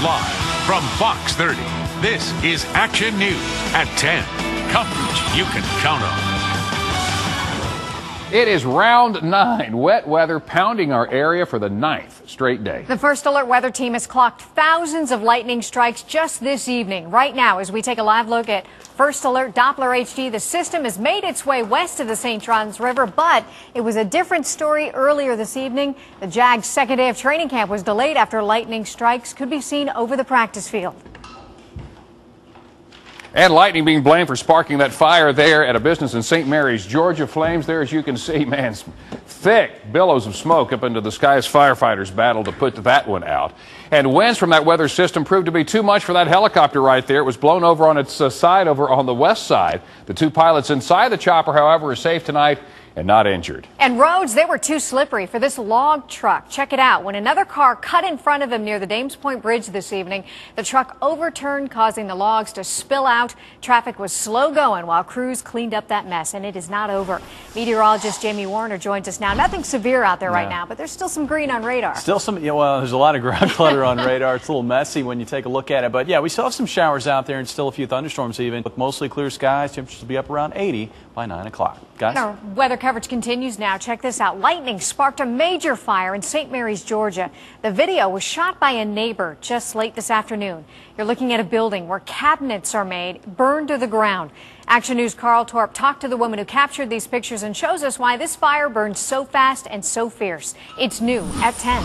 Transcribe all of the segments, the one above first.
Live from Fox 30, this is Action News at 10. Coverage you can count on. It is round 9. Wet weather pounding our area for the 9th straight day. The First Alert weather team has clocked thousands of lightning strikes just this evening. Right now, as we take a live look at First Alert Doppler HD, the system has made its way west of the St. Johns River, but it was a different story earlier this evening. The Jags' second day of training camp was delayed after lightning strikes could be seen over the practice field. And lightning being blamed for sparking that fire there at a business in St. Mary's, Georgia. Flames there, as you can see, man, thick billows of smoke up into the sky as firefighters battled to put that one out. And winds from that weather system proved to be too much for that helicopter right there. It was blown over on its side over on the west side. The two pilots inside the chopper, however, are safe tonight and not injured. And roads, they were too slippery for this log truck. Check it out. When another car cut in front of him near the Dames Point Bridge this evening, the truck overturned, causing the logs to spill out. Traffic was slow going while crews cleaned up that mess, and it is not over. Meteorologist Jamie Warner joins us now. Nothing severe out there right now, but there's still some green on radar. Still some, well, there's a lot of ground clutter on radar. It's a little messy when you take a look at it. But yeah, we still have some showers out there and still a few thunderstorms even. With mostly clear skies, temperatures will be up around 80 by 9 o'clock. Guys? Our weather coverage continues now. Check this out. Lightning sparked a major fire in St. Mary's, Georgia. The video was shot by a neighbor just late this afternoon. You're looking at a building where cabinets are made, burned to the ground. Action News' Carl Torp talked to the woman who captured these pictures and shows us why this fire burned so fast and so fierce. It's new at 10.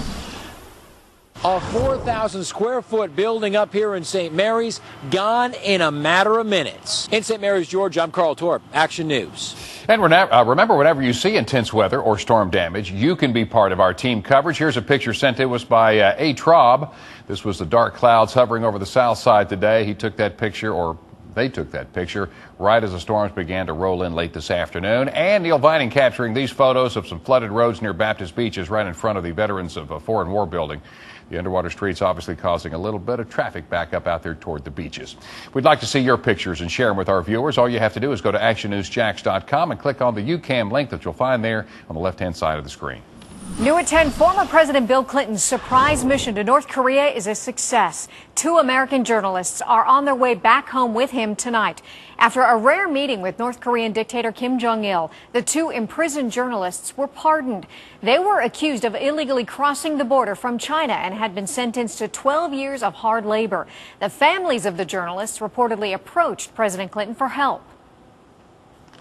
A 4,000 square foot building up here in St. Mary's, gone in a matter of minutes. In St. Mary's, Georgia, I'm Carl Torp, Action News. And remember, whenever you see intense weather or storm damage, you can be part of our team coverage. Here's a picture sent to us by A. Traub. This was the dark clouds hovering over the south side today. He took that picture, or they took that picture, right as the storms began to roll in late this afternoon. And Neil Vining capturing these photos of some flooded roads near Baptist Beaches right in front of the Veterans of Foreign War building. The underwater streets obviously causing a little bit of traffic backup out there toward the beaches. We'd like to see your pictures and share them with our viewers. All you have to do is go to actionnewsjax.com and click on the UCAM link that you'll find there on the left-hand side of the screen. New at 10, former President Bill Clinton's surprise mission to North Korea is a success. 2 American journalists are on their way back home with him tonight. After a rare meeting with North Korean dictator Kim Jong-il, the 2 imprisoned journalists were pardoned. They were accused of illegally crossing the border from China and had been sentenced to 12 years of hard labor. The families of the journalists reportedly approached President Clinton for help.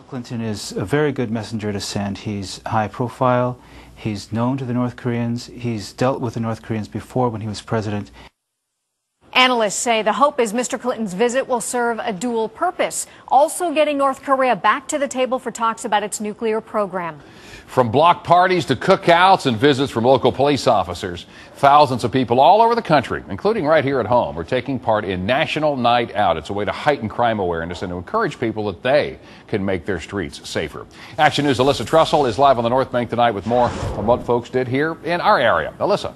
Clinton is a very good messenger to send. He's high profile. He's known to the North Koreans. He's dealt with the North Koreans before when he was president. Analysts say the hope is Mr. Clinton's visit will serve a dual purpose, also getting North Korea back to the table for talks about its nuclear program. From block parties to cookouts and visits from local police officers, thousands of people all over the country, including right here at home, are taking part in National Night Out. It's a way to heighten crime awareness and to encourage people that they can make their streets safer. Action News' Alyssa Trussell is live on the North Bank tonight with more on what folks did here in our area. Alyssa.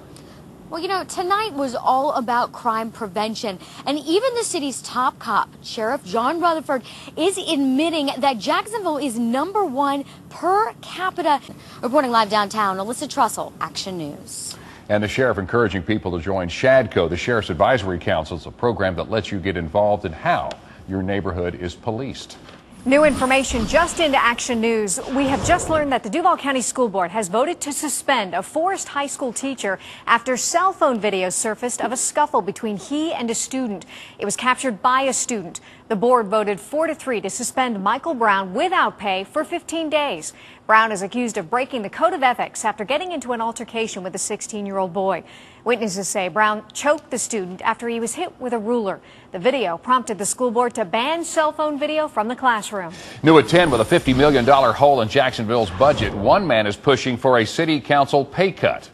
Well, you know, tonight was all about crime prevention, and even the city's top cop, Sheriff John Rutherford, is admitting that Jacksonville is #1 per capita. Reporting live downtown, Alyssa Trussell, Action News. And the sheriff encouraging people to join SHADCO, the Sheriff's Advisory Council. It's a program that lets you get involved in how your neighborhood is policed. New information just into Action News. We have just learned that the Duval County School Board has voted to suspend a Forest High School teacher after cell phone videos surfaced of a scuffle between he and a student. It was captured by a student. The board voted 4-3 to suspend Michael Brown without pay for 15 days. Brown is accused of breaking the code of ethics after getting into an altercation with a 16-year-old boy. Witnesses say Brown choked the student after he was hit with a ruler. The video prompted the school board to ban cell phone video from the classroom. New at 10, with a $50 million hole in Jacksonville's budget, one man is pushing for a city council pay cut.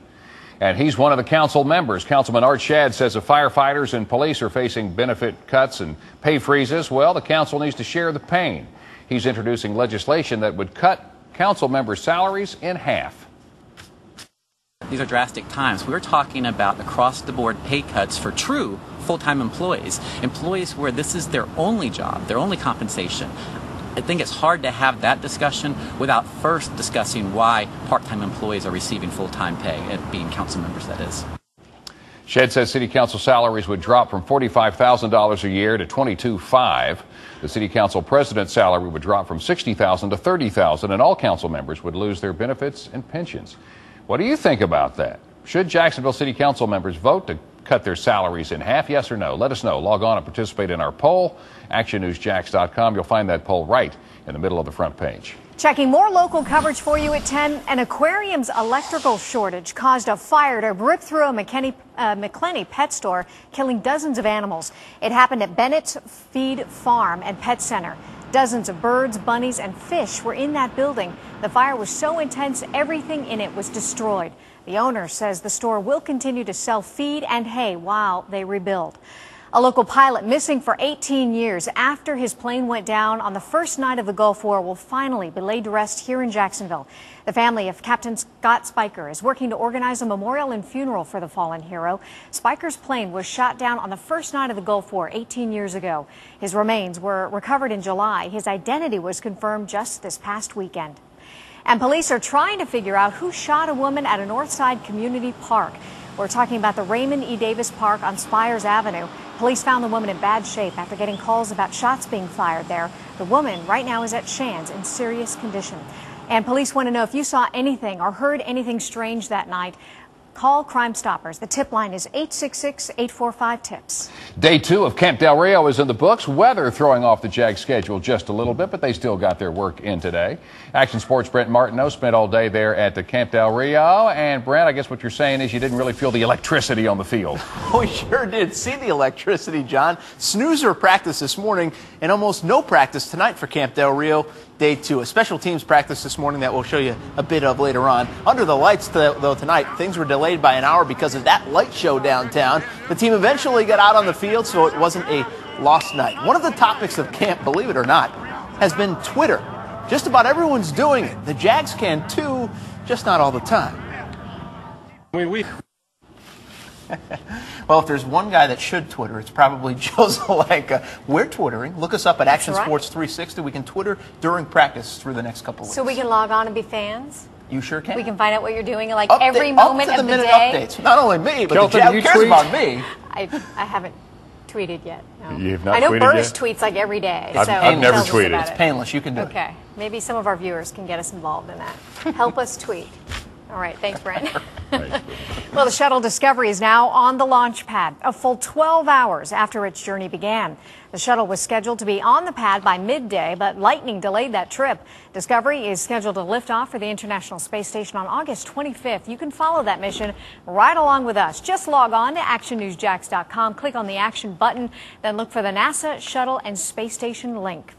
And he's one of the council members. Councilman Art Shadd says if firefighters and police are facing benefit cuts and pay freezes, well, the council needs to share the pain. He's introducing legislation that would cut council members' salaries in half. These are drastic times. We're talking about across-the-board pay cuts for true full-time employees, employees where this is their only job, their only compensation. I think it's hard to have that discussion without first discussing why part-time employees are receiving full-time pay, and being council members, that is. Shedd says city council salaries would drop from $45,000 a year to $22,500. The city council president's salary would drop from $60,000 to $30,000, and all council members would lose their benefits and pensions. What do you think about that? Should Jacksonville city council members vote to cut their salaries in half? Yes or no? Let us know. Log on and participate in our poll. ActionNewsJax.com. You'll find that poll right in the middle of the front page. Checking more local coverage for you at 10. An aquarium's electrical shortage caused a fire to rip through a McClenny pet store, killing dozens of animals. It happened at Bennett's Feed Farm and Pet Center. Dozens of birds, bunnies, and fish were in that building. The fire was so intense, everything in it was destroyed. The owner says the store will continue to sell feed and hay while they rebuild. A local pilot missing for 18 years after his plane went down on the first night of the Gulf War will finally be laid to rest here in Jacksonville. The family of Captain Scott Spiker is working to organize a memorial and funeral for the fallen hero. Spiker's plane was shot down on the first night of the Gulf War 18 years ago. His remains were recovered in July. His identity was confirmed just this past weekend. And police are trying to figure out who shot a woman at a Northside Community Park. We're talking about the Raymond E. Davis Park on Spires Avenue. Police found the woman in bad shape after getting calls about shots being fired there. The woman right now is at Shands in serious condition. And police want to know if you saw anything or heard anything strange that night. Call Crime Stoppers. The tip line is 866-845-TIPS. Day 2 of Camp Del Rio is in the books. Weather throwing off the Jags schedule just a little bit, but they still got their work in today. Action Sports' Brent Martineau spent all day there at the Camp Del Rio. And Brent, I guess what you're saying is you didn't really feel the electricity on the field. We sure did see the electricity, John. Snoozer practice this morning and almost no practice tonight for Camp Del Rio. Day 2, a special teams practice this morning that we'll show you a bit of later on. Under the lights, though, tonight, things were delayed by an hour because of that light show downtown. The team eventually got out on the field, so it wasn't a lost night. One of the topics of camp, believe it or not, has been Twitter. Just about everyone's doing it. The Jags can too, just not all the time. Well, if there's one guy that should Twitter, it's probably Joe Zelenka. We're Twittering. Look us up at Action Sports 360. We can Twitter during practice through the next couple of weeks. So we can log on and be fans? You sure can. We can find out what you're doing like every moment of the day? Updates. Not only me, but Kelton, the Jag cares about me. I haven't tweeted yet. No. You have not I know tweeted Burris yet? tweets like every day. I've never tweeted. It's painless. You can do it. Okay. Maybe some of our viewers can get us involved in that. Help us tweet. All right. Thanks, Brent. Well, the shuttle Discovery is now on the launch pad, a full 12 hours after its journey began. The shuttle was scheduled to be on the pad by midday, but lightning delayed that trip. Discovery is scheduled to lift off for the International Space Station on August 25th. You can follow that mission right along with us. Just log on to actionnewsjax.com, click on the action button, then look for the NASA shuttle and space station link.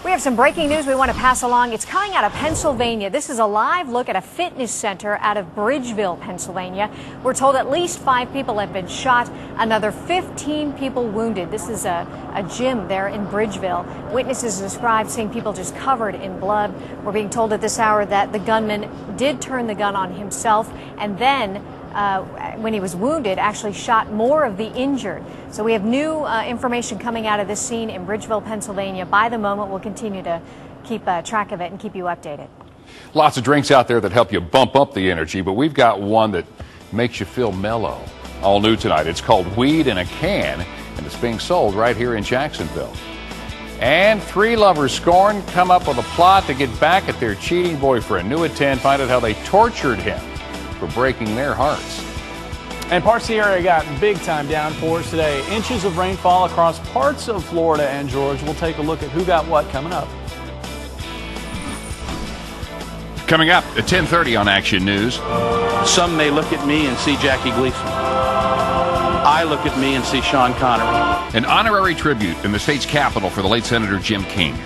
We have some breaking news we want to pass along. It's coming out of Pennsylvania. This is a live look at a fitness center out of Bridgeville, Pennsylvania. We're told at least 5 people have been shot, another 15 people wounded. This is a gym there in Bridgeville. Witnesses described seeing people just covered in blood. We're being told at this hour that the gunman did turn the gun on himself and then when he was wounded, actually shot more of the injured. So we have new information coming out of this scene in Bridgeville, Pennsylvania. By the moment, we'll continue to keep track of it and keep you updated. Lots of drinks out there that help you bump up the energy, but we've got one that makes you feel mellow. All new tonight. It's called Weed in a Can, and it's being sold right here in Jacksonville. And 3 lovers scorned come up with a plot to get back at their cheating boyfriend. New at 10, find out how they tortured him for breaking their hearts. And parts of the area got big-time downpours today. Inches of rainfall across parts of Florida and Georgia. We'll take a look at who got what coming up. Coming up at 10:30 on Action News. Some may look at me and see Jackie Gleason. I look at me and see Sean Connery. An honorary tribute in the state's capital for the late Senator Jim King.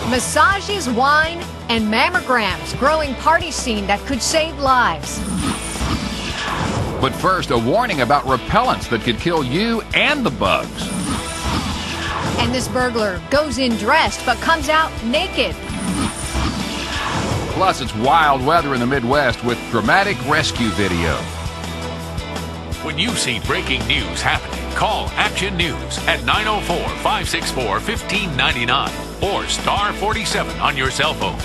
Massages, wine, and mammograms. Growing party scene that could save lives. But first, a warning about repellents that could kill you and the bugs. And this burglar goes in dressed but comes out naked. Plus, it's wild weather in the Midwest with dramatic rescue video. When you see breaking news happening, call Action News at 904-564-1599 or star 47 on your cell phone.